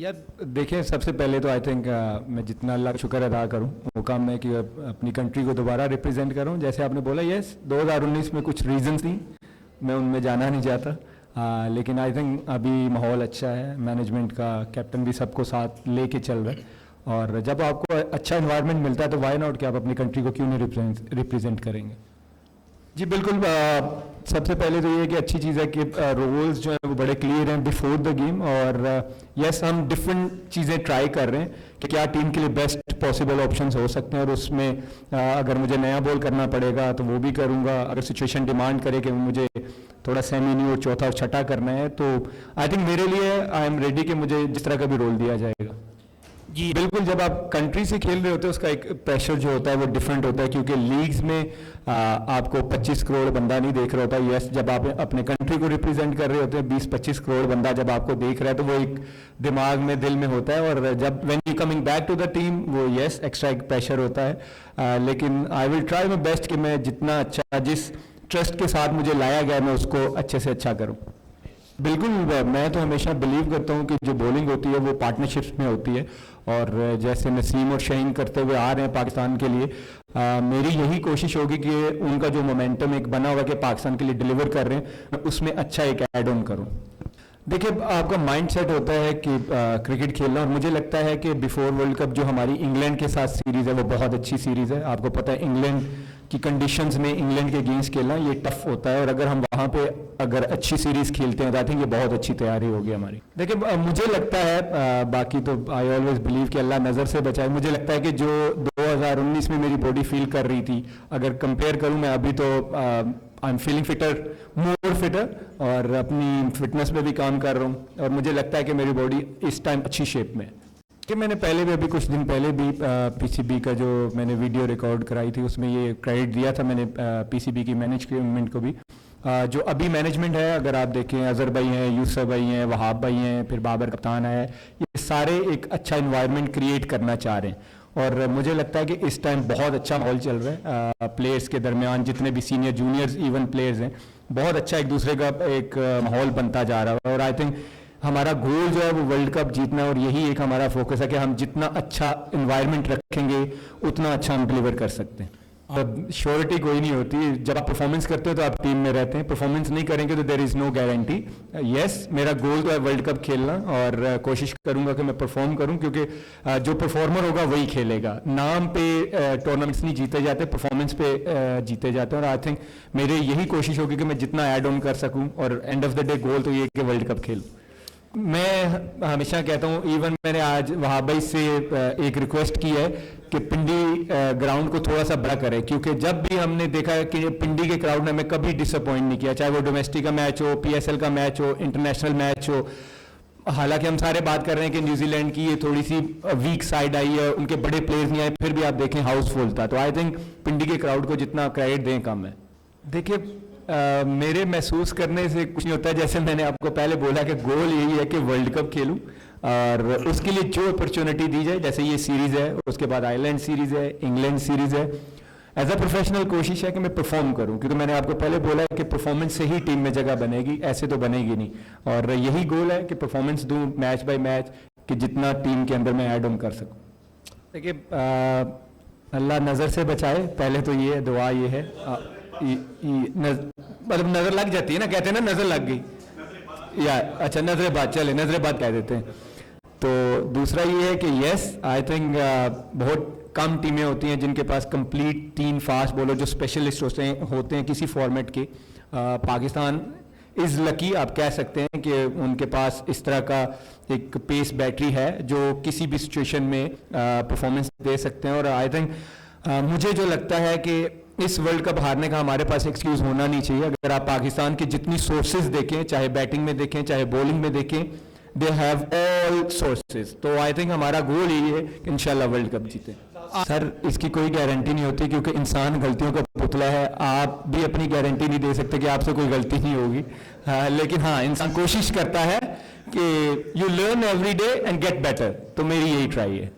यार देखिए, सबसे पहले तो आई थिंक मैं जितना अल्लाह का शुक्र अदा करूं, वो काम है कि अपनी कंट्री को दोबारा रिप्रेजेंट करूं। जैसे आपने बोला, यस 2019 में कुछ रीजंस थी, मैं उनमें जाना नहीं चाहता, लेकिन आई थिंक अभी माहौल अच्छा है, मैनेजमेंट का, कैप्टन भी सबको साथ लेके चल रहा है। और जब आपको अच्छा इन्वायरमेंट मिलता है तो वाई नॉट कि आप अपनी कंट्री को क्यों नहीं रिप्रेजेंट करेंगे। जी बिल्कुल, सबसे पहले तो ये है कि अच्छी चीज़ है कि रोल्स जो हैं वो बड़े क्लियर हैं बिफोर द गेम। और यस, हम डिफरेंट चीज़ें ट्राई कर रहे हैं कि क्या टीम के लिए बेस्ट पॉसिबल ऑप्शंस हो सकते हैं, और उसमें अगर मुझे नया बॉल करना पड़ेगा तो वो भी करूँगा। अगर सिचुएशन डिमांड करे कि मुझे थोड़ा सेमी न्यू और चौथा और छठा करना है, तो आई थिंक मेरे लिए आई एम रेडी कि मुझे जिस तरह का भी रोल दिया जाएगा। जी बिल्कुल, जब आप कंट्री से खेल रहे होते हैं उसका एक प्रेशर जो होता है वो डिफरेंट होता है, क्योंकि लीग्स में आपको 25 करोड़ बंदा नहीं देख रहा होता। यस, जब आप अपने कंट्री को रिप्रेजेंट कर रहे होते हैं 20-25 करोड़ बंदा जब आपको देख रहा है तो वो एक दिमाग में, दिल में होता है। और जब when you coming back to the team, वो यस एक्स्ट्रा एक प्रेशर होता है। लेकिन I will try my best कि मैं जितना अच्छा, जिस ट्रस्ट के साथ मुझे लाया गया, मैं उसको अच्छे से अच्छा करूँ। बिल्कुल, मैं तो हमेशा बिलीव करता हूँ कि जो बॉलिंग होती है वो पार्टनरशिप्स में होती है, और जैसे नसीम और शहीन करते हुए आ रहे हैं पाकिस्तान के लिए, मेरी यही कोशिश होगी कि उनका जो मोमेंटम एक बना हुआ कि पाकिस्तान के लिए डिलीवर कर रहे हैं, उसमें अच्छा एक ऐड ऑन करूँ। देखिए, आपका माइंडसेट होता है कि क्रिकेट खेलना, और मुझे लगता है कि बिफोर वर्ल्ड कप जो हमारी इंग्लैंड के साथ सीरीज़ है वो बहुत अच्छी सीरीज़ है। आपको पता है इंग्लैंड की कंडीशंस में इंग्लैंड के अगेंस्ट खेलना ये टफ होता है, और अगर हम वहाँ पे अगर अच्छी सीरीज़ खेलते हैं तो आई थिंक ये बहुत अच्छी तैयारी होगी हमारी। देखिए, मुझे लगता है, बाकी तो आई ऑलवेज बिलीव कि अल्लाह नज़र से बचाए, मुझे लगता है कि जो 2019 में मेरी बॉडी फील कर रही थी, अगर कंपेयर करूँ मैं अभी, तो I am feeling fitter, more fitter, और अपनी फिटनेस पे भी काम कर रहा हूँ, और मुझे लगता है कि मेरी बॉडी इस टाइम अच्छी शेप में है। कि मैंने पहले भी, अभी कुछ दिन पहले भी पीसीबी का जो मैंने वीडियो रिकॉर्ड कराई थी उसमें ये क्रेडिट दिया था मैंने पीसीबी की मैनेजमेंट को भी। जो अभी मैनेजमेंट है, अगर आप देखें, अजहर भाई हैं, यूसुफ भाई हैं, वहाब भाई हैं, फिर बाबर कप्तान है, ये सारे एक अच्छा इन्वायरमेंट क्रिएट करना चाह रहे हैं। और मुझे लगता है कि इस टाइम बहुत अच्छा माहौल चल रहा है प्लेयर्स के दरमियान, जितने भी सीनियर जूनियर्स इवन प्लेयर्स हैं, बहुत अच्छा एक दूसरे का एक माहौल बनता जा रहा है। और आई थिंक हमारा गोल जो है वो वर्ल्ड कप जीतना, और यही एक हमारा फोकस है कि हम जितना अच्छा इन्वायरमेंट रखेंगे उतना अच्छा हम डिलीवर कर सकते हैं। अब श्योरिटी कोई नहीं होती, जब आप परफॉर्मेंस करते हो तो आप टीम में रहते हैं, परफॉर्मेंस नहीं करेंगे तो there is no guarantee. Yes, मेरा गोल तो है वर्ल्ड कप खेलना, और कोशिश करूंगा कि मैं परफॉर्म करूं, क्योंकि जो परफॉर्मर होगा वही खेलेगा। नाम पे टूर्नामेंट्स नहीं जीते जाते, परफॉर्मेंस पे जीते जाते हैं। और आई थिंक मेरी यही कोशिश होगी कि मैं जितना ऐड ऑन कर सकूँ, और एंड ऑफ द डे गोल तो ये कि वर्ल्ड कप खेलूँ। मैं हमेशा कहता हूँ, इवन मैंने आज वहाब भाई से एक रिक्वेस्ट की है कि पिंडी ग्राउंड को थोड़ा सा बड़ा करें, क्योंकि जब भी हमने देखा है कि पिंडी के क्राउड ने हमें कभी डिसअपॉइंट नहीं किया, चाहे वो डोमेस्टिक का मैच हो, पीएसएल का मैच हो, इंटरनेशनल मैच हो। हालांकि हम सारे बात कर रहे हैं कि न्यूजीलैंड की ये थोड़ी सी वीक साइड आई है, उनके बड़े प्लेयर्स नहीं आए, फिर भी आप देखें हाउसफुल था। तो आई थिंक पिंडी के क्राउड को जितना क्रेडिट दें कम है। देखिए, मेरे महसूस करने से कुछ नहीं होता, जैसे मैंने आपको पहले बोला कि गोल यही है कि वर्ल्ड कप खेलूं, और उसके लिए जो अपॉर्चुनिटी दी जाए, जैसे ये सीरीज़ है, उसके बाद आयरलैंड सीरीज़ है, इंग्लैंड सीरीज़ है, एज अ प्रोफेशनल कोशिश है कि मैं परफॉर्म करूं, क्योंकि मैंने आपको पहले बोला है कि परफॉर्मेंस से ही टीम में जगह बनेगी, ऐसे तो बनेगी नहीं। और यही गोल है कि परफॉर्मेंस दूं मैच बाय मैच, कि जितना टीम के अंदर मैं ऐड ऑन कर सकूँ। देखिए, अल्लाह नज़र से बचाए, पहले तो ये दुआ ये है, मतलब नजर लग जाती है ना, कहते हैं ना नजर लग गई, या अच्छा नजरेबाद, चले नजरेबाद कह देते हैं। तो दूसरा ये है कि यस, आई थिंक बहुत कम टीमें होती हैं जिनके पास कंप्लीट टीम फास्ट बॉलर जो स्पेशलिस्ट होते हैं किसी फॉर्मेट के। पाकिस्तान इज़ लकी, आप कह सकते हैं कि उनके पास इस तरह का एक पेस बैटरी है जो किसी भी सिचुएशन में परफॉर्मेंस दे सकते हैं। और आई थिंक मुझे जो लगता है कि इस वर्ल्ड कप हारने का हमारे पास एक्सक्यूज होना नहीं चाहिए। अगर आप पाकिस्तान की जितनी सोर्सेज देखें, चाहे बैटिंग में देखें चाहे बॉलिंग में देखें, दे हैव ऑल सोर्सेज। तो आई थिंक हमारा गोल यही है कि इंशाल्लाह वर्ल्ड कप जीते। सर, इसकी कोई गारंटी नहीं होती, क्योंकि इंसान गलतियों का पुतला है। आप भी अपनी गारंटी नहीं दे सकते कि आपसे कोई गलती नहीं होगी, लेकिन हाँ, इंसान कोशिश करता है कि you learn every day and get better. तो मेरी यही ट्राई है।